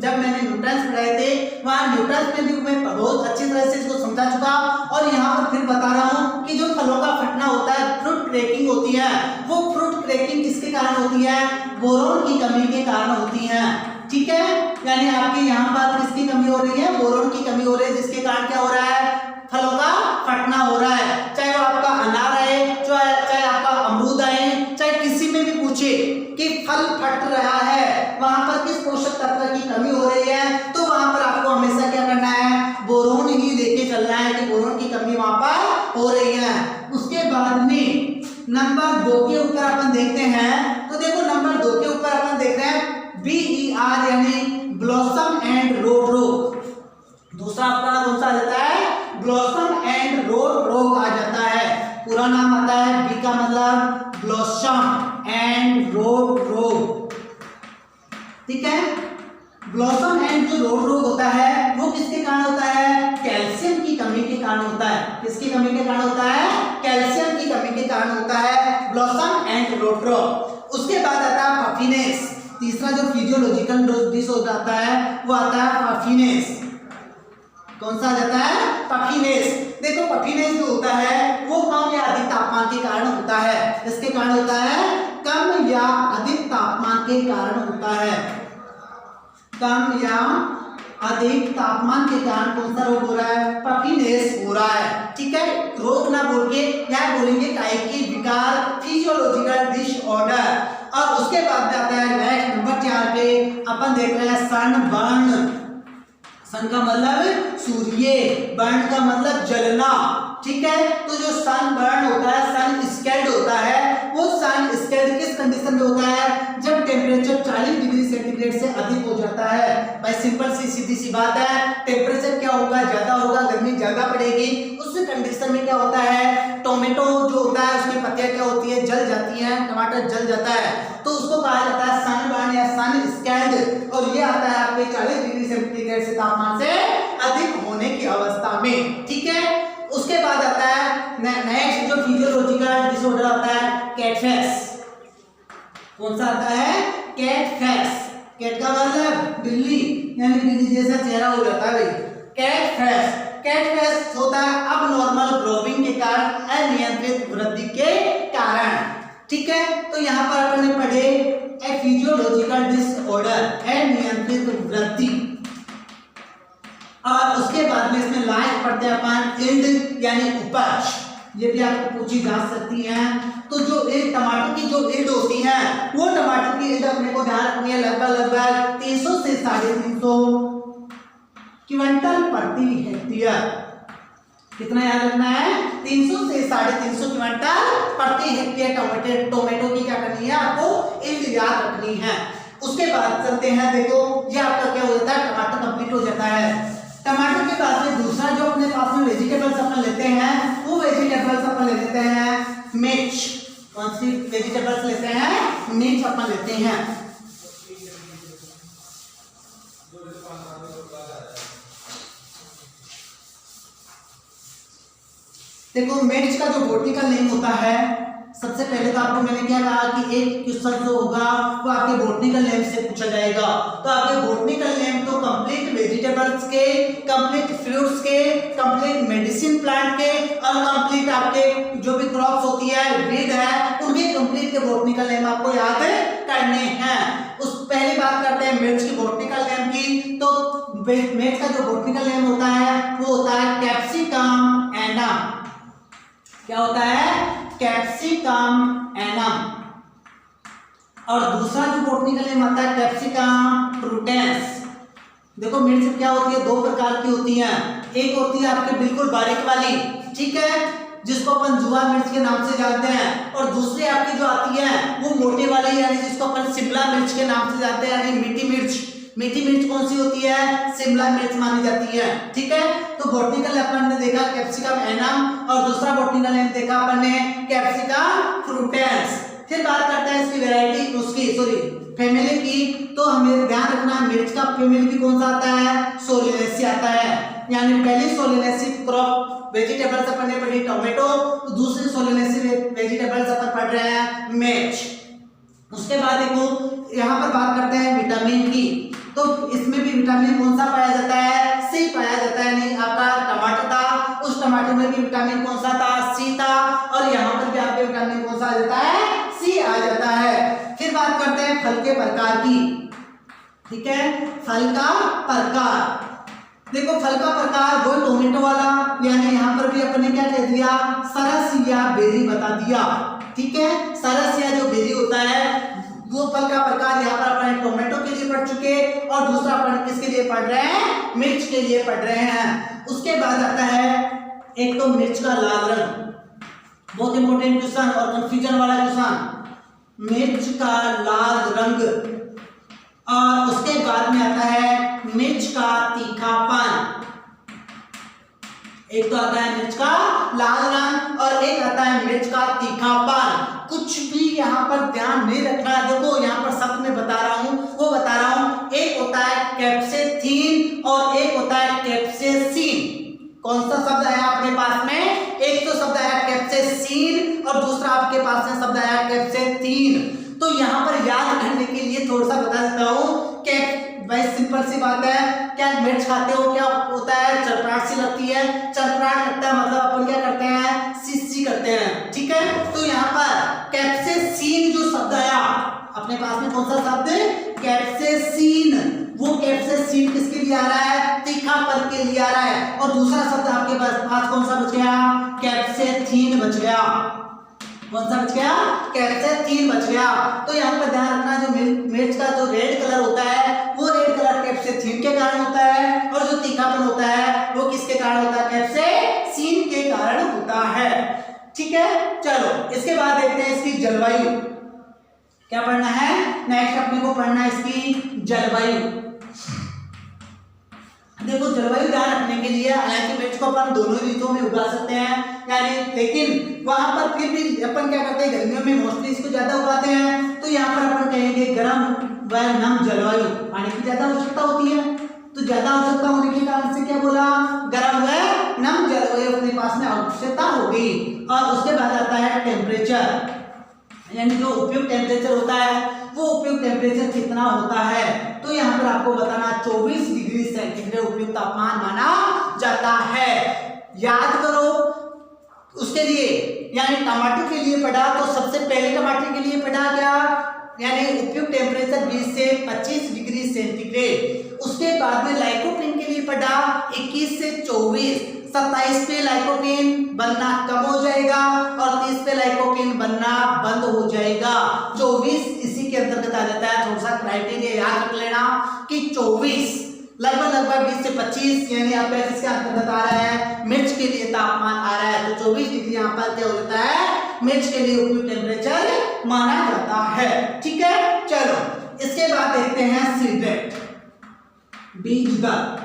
जब मैंने न्यूट्रिएंट्स पढ़ाए थे वहां न्यूट्रिएंट्स में भी मैं बहुत अच्छी तरह से इसको समझा चुका, और यहाँ पर फिर बता रहा हूँ कि जो फलों का फटना होता है, फ्रूट क्रैकिंग होती है, वो फ्रूट क्रैकिंग किसके कारण होती है? बोरोन की कमी के कारण होती है। ठीक है, यानी आपके यहाँ पर किसकी कमी हो रही है? बोरोन की कमी हो रही है, जिसके कारण क्या हो रहा है? फलों का फटना हो रहा है। चाहे वो आपका अनार है, चाहे आपका अमरूद है, चाहे किसी में भी पूछे कि फल फट रहा है, वहां पर किस पोषक तत्व की कमी हो रही है, तो वहां पर आपको हमेशा क्या करना है? बोरोन ही लेके चलना है कि बोरोन की कमी वहां पर हो रही है। उसके बाद में नंबर 2 के ऊपर अपन देखते हैं, तो देखो नंबर 2 के ऊपर अपन देख रहे हैं BER यानी ब्लॉसम एंड रोड रोग। दूसरा अपना कौन सा आ जाता है? ब्लॉसम एंड रोड रोग आ जाता है। पूरा नाम आता है, बी का मतलब ब्लॉसम एंड रोड रोग। ठीक है, ब्लॉसम एंड जो रोड रोग होता है वो किसके कारण होता है? कैल्शियम की कमी के कारण होता है। किसकी कमी के कारण होता है? कैल्शियम की कमी के कारण होता है ब्लॉसम एंड रोड रोग। उसके बाद आता है पफिनेस। तीसरा जो फिजियोलॉजिकल डिसऑर्डर आता है वो आता है पफिनेस। कौन सा आ जाता है? पफिनेस। देखो पफिनेस जो होता है वो कम या अधिक तापमान के कारण होता है। इसके कारण होता है? कम या अधिक तापमान के कारण होता है। कम या अधिक तापमान के कारण कौन सा रोग हो रहा है? पफिनेस हो रहा है। ठीक है, रोग ना बोल के क्या बोलेंगे? कायिकी विकार, फिजियोलॉजिकल डिसऑर्डर। और उसके बाद में आता है नेक्स्ट नंबर 4 पे अपन देख रहे हैं सनबर्न। सन का मतलब सूर्य, बर्न का मतलब जलना। ठीक है, तो जो सन बर्न होता है, सन स्कैल्ड होता है, वो सन स्कैल्ड किस कंडीशन में होता है? जब टेम्परेचर 40 डिग्री सेंटीग्रेड से अधिक हो जाता है। भाई सिंपल सी सीधी सी बात है, टेम्परेचर क्या होगा? ज्यादा होगा, गर्मी ज्यादा पड़ेगी। उस कंडीशन में क्या होता है? टोमेटो जो होता है उसकी पत्तियां क्या होती है? जल जाती हैं, टमाटर जल जाता है, तो उसको कहा जाता है सनबर्न या सन स्कैल्ड। और ये आता है आपके 40 डिग्री सेंटीग्रेड से तापमान से अधिक होने की अवस्था में। ठीक है, उसके बाद आता है नेक्स्ट जो फिजियोलॉजिकल डिसऑर्डर आता है कैटफेस। कौन सा आता है? कैटफेस। कैट का मतलब बिल्ली, यानी बिल्ली जैसा चेहरा हो जाता है भाई, कैटफेस। कैटफेस होता है अब नॉर्मल ग्रोविंग के कारण, अनियंत्रित वृद्धि के कारण। ठीक है, तो यहाँ पर अपन ने पढ़े ए फिजियोलॉजिकल डिसऑर्डर, अनियंत्रित वृद्धि। और उसके बाद में इसमें लास्ट पढ़ते हैं अपन यील्ड यानी उपज। ये भी आपको पूछी जा सकती है। तो जो टमाटर की जो यील्ड होती है, वो टमाटर की यील्ड अपने को ध्यान रखनी है, लगभग 300 से 350 क्विंटल प्रति हेक्टेयर। कितना याद रखना है? 300 से 350 क्विंटल प्रति हेक्टेयर टोमेटो की क्या करनी है? आपको यील्ड याद रखनी है। उसके बाद चलते हैं, देखो ये आपका क्या हो जाता है? टमाटर कंप्लीट हो जाता है। टमाटर के बाद में दूसरा जो अपने पास में वेजिटेबल्स अपन लेते हैं, वो वेजिटेबल्स अपन ले लेते हैं मिर्च। कौन सी वेजिटेबल्स लेते हैं? मिर्च अपन लेते हैं। देखो मिर्च का जो बॉटनिकल नेम होता है, सबसे पहले तो आपको मैंने क्या कहा कि एक क्वेश्चन जो होगा वो आपके बॉटनिकल नेम से पूछा जाएगा। तो आपके बॉटनिकल नेम तो कंप्लीट वेजिटेबल्स के, कंप्लीट फ्रूट्स के, कंप्लीट मेडिसिन प्लांट के, और कंप्लीट आपके जो भी क्रॉप्स होती है, वीड है, उनके कंप्लीट के बॉटनिकल नेम आपको याद करने हैं। उस पहली बात करते हैं मिर्च की बॉटनिकल नेम की। तो मिर्च का जो बॉटनिकल नेम होता है वो होता है कैप्सिकम एनम। क्या होता है? Capsicum annuum. और दूसरा जो बॉटनिकल नेम आता है कैप्सिकम फ्रूटेंस। देखो मिर्च क्या होती है? 2 प्रकार की होती हैं। एक होती है आपके बिल्कुल बारीक वाली, ठीक है, जिसको अपन जुआ मिर्च के नाम से जानते हैं, और दूसरी आपकी जो आती है वो मोटे वाली, यानी जिसको अपन शिमला मिर्च के नाम से जानते हैं, यानी मीठी मिर्च। मीठी मिर्च कौन सी होती है? शिमला मिर्च मानी जाती है। ठीक है, तो बॉटनिकल अपन ने देखा कैप्सिकम एनम, और दूसरा बॉटनिकल नेम देखा अपन ने कैप्सिकम फ्रूटेंस। फिर बात करते हैं इसकी वैरायटी, उसकी फैमिली की। तो हमें ध्यान रखना है मिर्च का फैमिली भी कौन सा आता है? सोलेनेसी आता है। यानी पहली सोलेनेसिव क्रॉप वेजिटेबल्स अपन ने पढ़ी टोमेटो, तो दूसरी सोलेनेसिव वेजिटेबल्स अपन पढ़ रहे हैं मिर्च। उसके बाद देखो यहाँ पर बात करते हैं विटामिन की, तो इसमें भी विटामिन कौन सा पाया जाता है? सी पाया जाता है। नहीं आपका टमाटर था, उस टमाटर में भी विटामिन कौन सा था? सी था। और यहाँ पर भी आपके विटामिन कौन सा आ जाता है? सी आ जाता है। फिर बात करते हैं फल के प्रकार की, ठीक है, फल का प्रकार। देखो फल का प्रकार वो टोमेटो वाला, यानी यहाँ पर भी अपन ने क्या कह दिया? सरस या बेरी बता दिया, ठीक है। सरस या जो बेरी होता है वो फल का प्रकार यहाँ पर अपन टोमेटो के लिए पढ़ चुके, और दूसरा अपन किसके लिए पढ़ रहे हैं? मिर्च के लिए पढ़ रहे हैं। उसके बाद आता है एक तो मिर्च का लाल रंग, बहुत इंपॉर्टेंट क्वेश्चन और कंफ्यूजन वाला क्वेश्चन, मिर्च का लाल रंग। और उसके बाद में आता है मिर्च का तीखापन। एक तो आता है मिर्च का लाल रंग और एक आता है मिर्च का तीखापन। कुछ भी यहाँ पर ध्यान नहीं रखना। देखो यहाँ पर शब्द में बता रहा हूँ, वो बता रहा हूँ, एक होता है कैप्सेथीन और एक होता है कैप्सेसिन। कौन सा शब्द आया अपने पास में? एक तो शब्द आया कैप्सेसिन और दूसरा आपके पास में शब्द आया कैप्सेथीन। तो यहाँ पर याद करने के लिए थोड़ा सा बता देता हूँ कि भाई सिंपल सी बात है, क्या मिर्च खाते हो क्या होता है? चरपराट सी लगती है, चरपराट लगता है मतलब अपन क्या करते हैं? सी करते हैं, ठीक है। तो यहाँ पर कैप्सेसिन जो शब्द आया अपने पास में, कौन सा शब्द? कैप्सेसिन। वो कैप्सेसिन किसके लिए आ रहा है? तीखापन के लिए आ रहा है। और दूसरा शब्द आपके पास कौन सा बच गया? कैप्सेथीन बच गया। कौन सा बच गया? कैप्सेथीन बच गया। तो यहाँ पर ध्यान रखना, जो मिर्च का जो रेड कलर होता है वो रेड कलर कैप्सेथीन के कारण होता है, और जो तीखापन होता है वो किसके कारण होता है? कैप्सेसिन के कारण होता है, ठीक है। चलो इसके बाद देखते हैं इसकी जलवायु। क्या पढ़ना है? नेक्स्ट अपने को पढ़ना है इसकी जलवायु। देखो जलवायु ध्यान रखने के लिए, हालांकि मिर्च को अपन दोनों ऋतुओं में उगा सकते हैं, यानी लेकिन वहां पर फिर भी अपन क्या करते हैं? गर्मियों में मोस्टली इसको ज्यादा उगाते हैं। तो यहाँ पर अपन कहेंगे गर्म व नम जलवायु, पानी की ज्यादा आवश्यकता होती है। तो ज्यादा आवश्यकता होने के कारण से क्या बोला? गर्म व नम जलवायु अपने पास में आवश्यकता होगी। और उसके बाद आता है टेम्परेचर, यानी जो उपयुक्त टेम्परेचर होता है वो उपयुक्त टेम्परेचर कितना होता है? तो यहाँ पर आपको बताना 24 डिग्री सेंटीग्रेड उपयुक्त तापमान माना जाता है। याद करो उसके लिए, यानी टमाटर के लिए पढ़ा तो सबसे पहले टमाटर के लिए पढ़ा क्या? यानी उपयुक्त टेम्परेचर 20 से 25 डिग्री सेंटीग्रेड। उसके बाद में लाइकोपीन के लिए पढ़ा 21 से 24। 27 पे लाइकोपीन बनना कम हो जाएगा और 30 पे लाइकोपीन बनना बंद हो जाएगा। 24 इसी के अंतर्गत आ जाता है। थोड़ा सा क्राइटेरिया याद रख लेना कि 24 लगभग 20 से 25, यानी आपका इसके अंतर्गत आ रहा है। मिर्च के लिए तापमान आ रहा है तो 24 डिग्री यहाँ पर क्या हो जाता है? मिर्च के लिए उपयुक्त टेम्परेचर माना जाता है, ठीक है। चलो इसके बाद देखते हैं सीड रेट, बीज दर।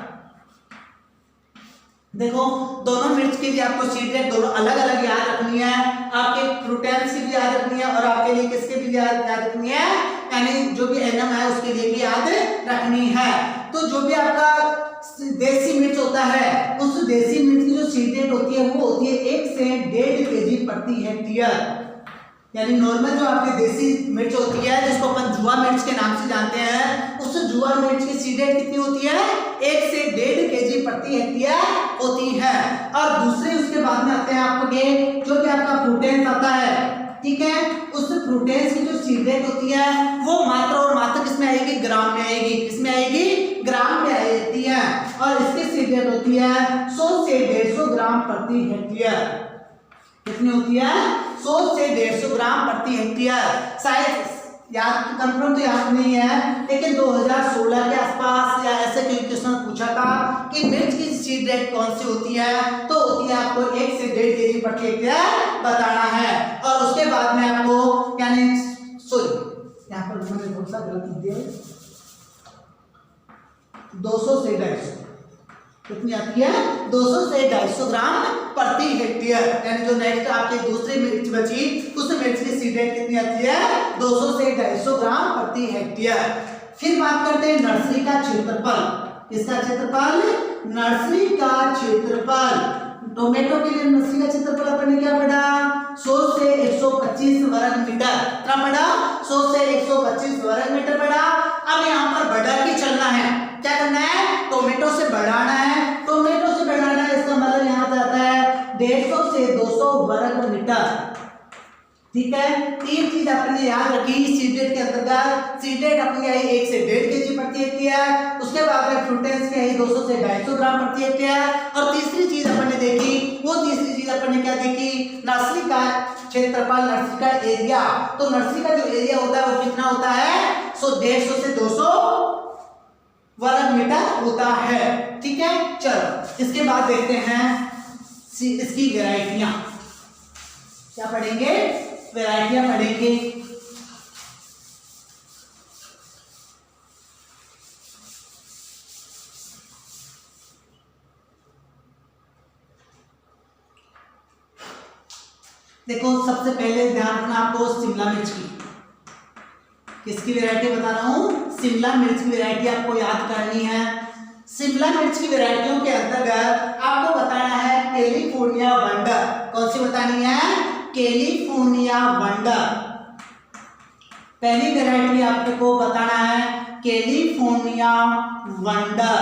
देखो दोनों मिर्च के लिए आपको सीड रेट दोनों अलग अलग याद रखनी है। आपके फ्रूटेंस की भी याद रखनी है और आपके लिए किसके भी याद रखनी है, यानी जो भी एनम है उसके लिए भी याद रखनी है। तो जो भी आपका देसी मिर्च होता है, उस देसी मिर्च की जो सीड रेट होती है वो होती है 1 से 1.5 kg प्रति हेक्टेयर। यानी नॉर्मल जो आपकी देसी मिर्च होती है, जिसको अपन जुआ मिर्च के नाम से जानते हैं, उस जुआ मिर्च की सीड रेट कितनी होती है? 1 से 1.5 kg प्रति हेक्टेयर होती है। और दूसरे उसके बाद में आते हैं आपके जो कि आपका फ्रूटेंस आता है, ठीक है। उस फ्रूटेंस की जो सीड रेट होती है वो मात्र और मात्र किसमें आएगी? ग्राम में आएगी। किसमें आएगी? ग्राम में आती है। और इसकी सीड रेट होती है 100 से 150 ग्राम प्रति हेक्टेयर। कितनी होती है? 100 से 150 ग्राम प्रति हेक्टेयर। शायद याद कंफर्म तो याद नहीं है, लेकिन 2016 के आसपास या ऐसे कोई क्वेश्चन पूछा था कि मिर्च की सीड रेट कौन सी होती है, तो होती है आपको 1 से 1.5 kg प्रति हेक्टेयर बताना है। और उसके बाद में आपको यानी यहाँ पर मैंने थोड़ा सा गलती दी, 200 से 250 कितनी आती है? 200 से 250 ग्राम प्रति हेक्टेयर। यानी जो नेक्स्ट आपकी दूसरी मिर्च बची उस मिर्च की सीड रेट कितनी आती है? 200 से 250 ग्राम प्रति हेक्टेयर। फिर बात करते हैं नर्सरी का क्षेत्रफल। इसका क्षेत्रफल नर्सरी का क्षेत्रफल, टोमेटो के लिए नर्सरी का क्षेत्रफल अपन ने क्या पढ़ा 100 से 125 वर्ग मीटर, क्या पढ़ा 100 से 125 वर्ग मीटर पढ़ा। अब यहाँ पर बढ़ा के चलना है, क्या करना है टोमेटो से बढ़ाना है, टोमेटो से बढ़ाना है, इसका मतलब यहाँ जाता है 150 से 200 वर्ग मीटर। ठीक है, तीन चीज अपने याद रखी सीडेड के अंतर्गत। सीडेड अपनी आई 1 से 1.5 kg प्रति हेक्टेयर, उसके बाद में फ्रूटेंस की आई 200 से 250 ग्राम प्रति हेक्टेयर। और तीसरी चीज अपन ने देखी, वो तीसरी चीज अपन ने क्या देखी नर्सरी का क्षेत्रफल, नर्सरी का एरिया। तो नर्सरी का जो एरिया होता है वो कितना होता है 150 से 200 वर्ग मीटर होता है। ठीक है, चलो इसके बाद देखते हैं इसकी वेराइटियां, क्या पढ़ेंगे वैरायटियां पढ़ेंगे। देखो सबसे पहले ध्यान रखना आपको शिमला मिर्च की, किसकी वैरायटी बता रहा हूं शिमला मिर्च की वैरायटी आपको याद करनी है। शिमला मिर्च की वैरायटियों के अंतर्गत आपको बताना है कैलिफोर्निया वंडर, कौन सी बतानी है कैलिफोर्निया वंडर। पहली वैरायटी आपको बताना है कैलिफोर्निया वंडर,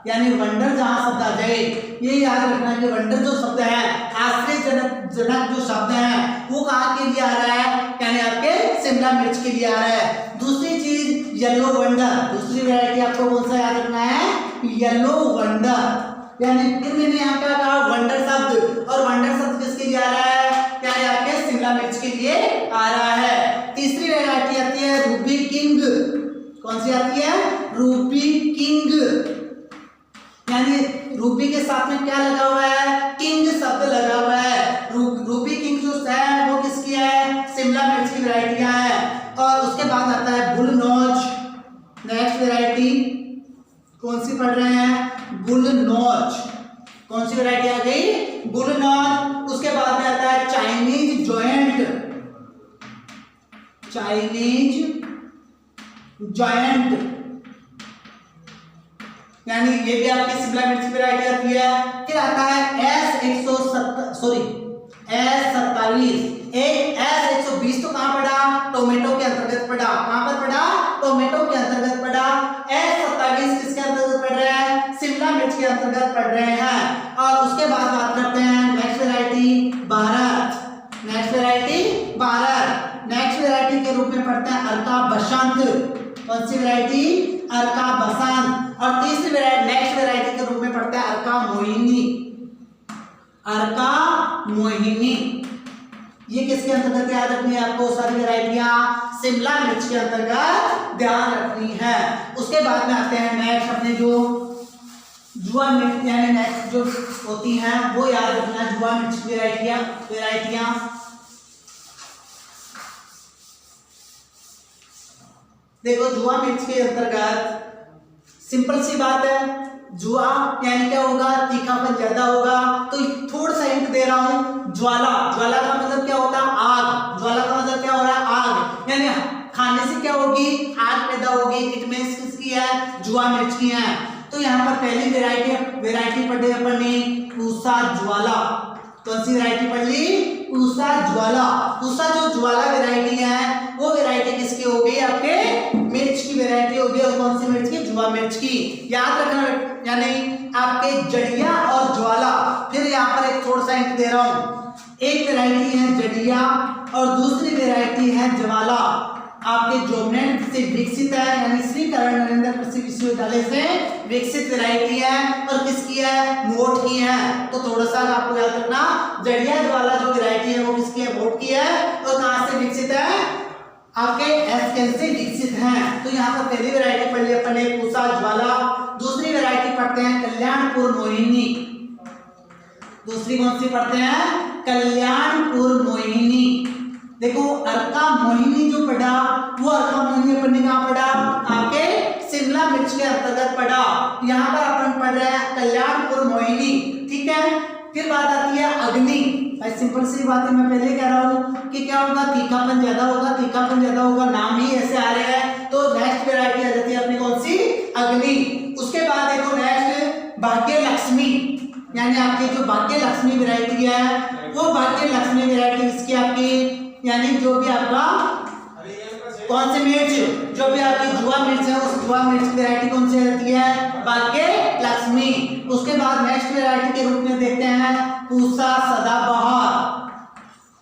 यानी वंडर जहां शब्द आ जाए ये याद रखना कि वंडर जो शब्द है आश्चर्यजनक जो शब्द है वो कहाँ के लिए आ रहा है, यानी आपके शिमला मिर्च के लिए आ रहा है। दूसरी चीज येलो वंडर, दूसरी वैरायटी आपको कौन सा याद रखना है येलो वंडर, यानी फिर मैंने यहाँ क्या कहा वंडर शब्द, और वंडर शब्द किसके लिए आ रहा है, यानी आपके शिमला मिर्च के लिए आ रहा है। तीसरी वैरायटी आती है रूबी किंग, कौन सी आती है रूबी किंग, यानी रूबी के साथ में क्या लगा हुआ है किंग शब्द लगा हुआ है। रूबी किंग जो है वो किसकी है शिमला मिर्च की वैरायटियां हैं। और उसके बाद आता है बुल नोच, नेक्स्ट वैरायटी कौन सी पढ़ रहे हैं बुल नोच, कौन सी वैरायटी आ गई बुल नोच। उसके बाद में आता है चाइनीज जॉइंट, चाइनीज जॉइंट, यानी ये भी आपकी शिमला मिर्च की वैरायटी आती है। फिर आता है S120 तो कहां पड़ा टोमेटो के अंतर्गत पड़ा, कहां पर पड़ा टोमेटो के अंतर्गत पड़ा। S27 किसके अंतर्गत पड़ रहा है शिमला मिर्च के अंतर्गत पड़ रहे हैं। और उसके बाद बात करते हैं next variety Bharat, next variety Bharat, next variety के रूप में पढ़ते हैं अर्का बसंत, कौन सी वैरायटी अर्का बसंत। और तीसरी वैरायटी नेक्स्ट वैरायटी के रूप में पढ़ते हैं अर्का मोहिनी, अर्का मोहिनी। ये किसके अंतर्गत याद रखनी है आपको सारी वैरायटियां शिमला मिर्च के अंतर्गत ध्यान रखनी है। उसके बाद में आते हैं नेक्स्ट अपने जो जुआ मिर्च, यानी नेक्स्ट जो होती हैं वो याद रखना जुआ मिर्च की वैरायटियां। देखो जुआ मिर्च के अंतर्गत सिंपल सी बात है, जुआ यानी क्या होगा तीखापन ज्यादा होगा। तो थोड़ा सा हिंट दे रहा हूं, ज्वाला, ज्वाला का मतलब क्या होता है आग, ज्वाला का मतलब क्या हो रहा है आग, यानी खाने से क्या होगी आग पैदा होगी। इट मींस किसकी है जुआ मिर्च की है। तो यहाँ पर पहली वैरायटी पढ़ ली अपन ने पूसा ज्वाला, कौन सी वैरायटी पढ़ ली पूसा ज्वाला। पूसा जो ज्वाला वैरायटी है वो वैरायटी किसकी हो गई आपके मिर्च की वैरायटी होगी। और कौन सी मिर्च की जुआ मिर्च की, याद रखना, यानी आपके जड़िया और ज्वाला। फिर यहाँ पर एक थोड़ा सा हिंट दे रहा हूं, एक वैरायटी है जड़िया और दूसरी वैरायटी है ज्वाला। आपके जोमेंट से विकसित है, यानी श्री करण नरेंद्र कृषि विश्वविद्यालय से विकसित वैरायटी है। और किसकी है मोठ की है। तो थोड़ा सा आपको याद रखना जड़िया ज्वाला जो वैरायटी है वो किसकी है मोठ की है। और कहां से विकसित है आपके एसकेन से विकसित हैं। तो यहाँ पर पहली वैरायटी पढ़ ली अपन ने पूसा ज्वाला, दूसरी वैरायटी पढ़ते हैं कल्याणपुर मोहिनी, दूसरी कौन सी पढ़ते हैं कल्याणपुर मोहिनी। देखो अर्का मोहिनी जो पढ़ा वो अर्का मोहिनी अपन ने कहाँ पढ़ा आपके शिमला मिर्च के अंतर्गत पढ़ा। यहाँ पर अपन पढ़ रहे हैं कल्याणपुर मोहिनी, ठीक है। फिर बात आती है अग्नि, भाई सिंपल सी बात है, मैं पहले कह रहा हूँ कि क्या होगा तीखापन ज्यादा होगा, तीखापन ज्यादा होगा, नाम ही ऐसे आ रहे हैं। तो नेक्स्ट वैरायटी आ जाती है अपनी कौन सी अग्नि। उसके बाद देखो नेक्स्ट भाग्य लक्ष्मी, यानी आपकी जो भाग्य लक्ष्मी वैरायटी है वो भाग्य लक्ष्मी वैरायटी इसकी आपकी, यानी जो भी आपका कौन सी मिर्च, जो भी आपकी जुआ मिर्च है उस जुआ मिर्च की वैरायटी कौन सी रहती है, भाग्य लक्ष्मी। उसके बाद नेक्स्ट वैरायटी के रूप में देखते हैं पूसा सदाबहार,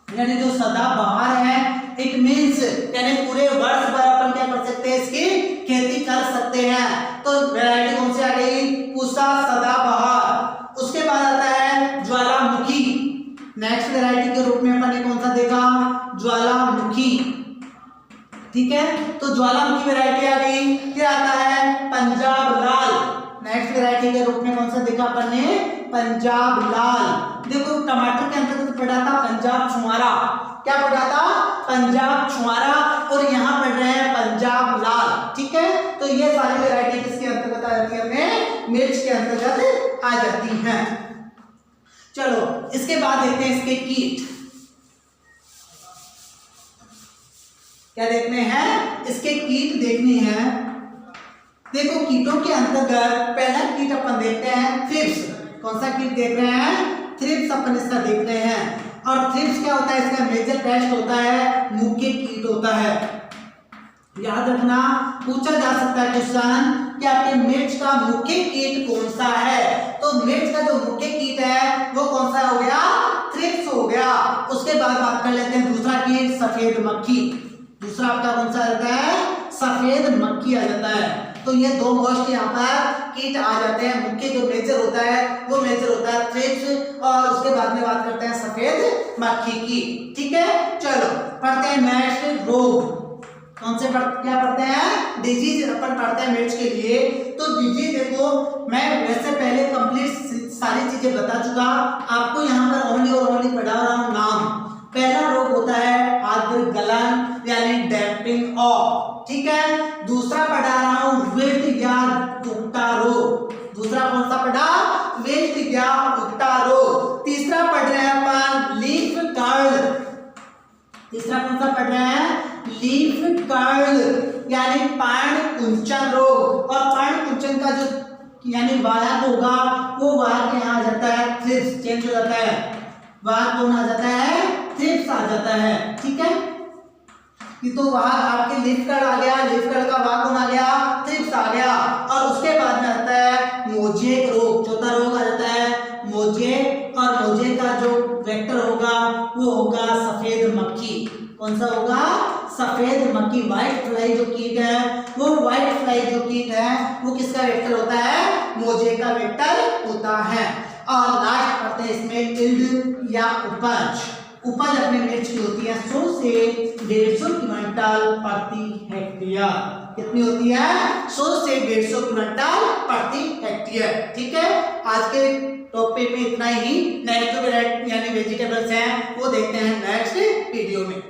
यानी जो सदाबहार है इट मींस यानी पूरे वर्ष भर अपन क्या कर सकते हैं, इसकी खेती कर सकते हैं। तो वैरायटी कौन सी आ गई, पूसा सदाबहार। उसके बाद आता है ज्वालामुखी, नेक्स्ट वैरायटी के रूप में अपन ने कौन सा देखा, ज्वालामुखी, ठीक है। तो ज्वालामुखी वैरायटी आ गई। फिर आता है पंजाब लाल, नेक्स्ट वैरायटी के रूप में कौन सा देखा अपन ने, पंजाब लाल। देखो टमाटर के अंतर्गत पढ़ा था पंजाब छुआरा, क्या पढ़ा था, पंजाब छुआरा, और यहाँ पढ़ रहे हैं पंजाब लाल, ठीक है। तो ये सारी वैरायटी किसके अंतर्गत आ जाती है, अपने मिर्च के अंतर्गत आ जाती हैं। चलो इसके बाद देखते हैं इसके कीट, क्या देखने हैं, इसके कीट देखने हैं। देखो कीटों के अंतर्गत पहला कीट अपन देखते हैं थ्रिप्स, कौन सा कीट देख रहे हैं, थ्रिप्स अपन इसका देख रहे हैं। और थ्रिप्स क्या होता है, इसका मेजर पेस्ट होता है मुख्य कीट होता है। याद रखना, पूछा जा सकता है क्वेश्चन कि आपके मिर्च का मुख्य कीट कौन सा है, तो मिर्च का जो मुख्य कीट है वो कौन सा हो गया, थ्रिप्स हो गया। उसके बाद बात कर लेते हैं दूसरा कीट सफेद मक्खी, दूसरा आपका कौन सा आता है, सफेद मक्खी आ जाता है। तो ये दो मोस्ट यहाँ पर कीट आ जाते हैं। मुख्य जो मेजर होता है वो मेजर होता है थ्रिप्स, और उसके बाद में बात करते हैं सफेद मक्खी की, ठीक है। चलो पढ़ते हैं नेक्स्ट रोग, कौन से क्या पढ़ते हैं, डिजीज अपन पढ़ते हैं मिर्च के लिए। तो डिजीज देखो मैं वैसे पहले कंप्लीट सारी चीजें बता चुका, आपको यहाँ पर ओनली और ओनली पढ़ा रहा हूँ नाम। पहला रोग होता है आर्द्र गलन यानी डैम्पिंग ऑफ, ठीक है। दूसरा पढ़ा रहा हूँ विल्ट या उगटा रोग, दूसरा कौन सा पढ़ा, विल्ट या उगटा रोग। तीसरा पढ़ रहे हैं अपन लीफ कर्ल, तीसरा कौन सा पढ़ रहे हैं, लीफ कर्ल यानी पर्ण कुंचन रोग। और पर्ण कुंचन का जो यानी वाहक होगा वो वाहक यहाँ आ जाता है थ्रिप्स, चेंज हो जाता है, वाहक कौन आ जाता है, थ्रिप्स आ जाता है, ठीक है। तो वहां आपके लीफ कर्ल आ गया, लीफ कर्ल का वाहक कौन आ गया, थ्रिप्स आ गया। और उसके बाद में आता है मोजेक रोग, चौथा रोग आ जाता है मोजेक, और मोजेक का जो वेक्टर होगा वो होगा सफेद मक्खी, कौन सा होगा, सफेद मक्खी। व्हाइट फ्लाई जो कीट है वो व्हाइट फ्लाई जो कीट है वो किसका वेक्टर होता है, मोजेक का वेक्टर होता है। और लास्ट पढ़ते हैं इसमें इल्ड या उपज। उपज अपने मिर्च की होती है 100 से 150 क्विंटल प्रति हेक्टेयर, कितनी होती है, 100 से 150 क्विंटल प्रति हेक्टेयर, ठीक है। आज के टॉपिक में इतना ही। नेक्स्ट यानी वेजिटेबल्स हैं वो देखते हैं नेक्स्ट वीडियो में।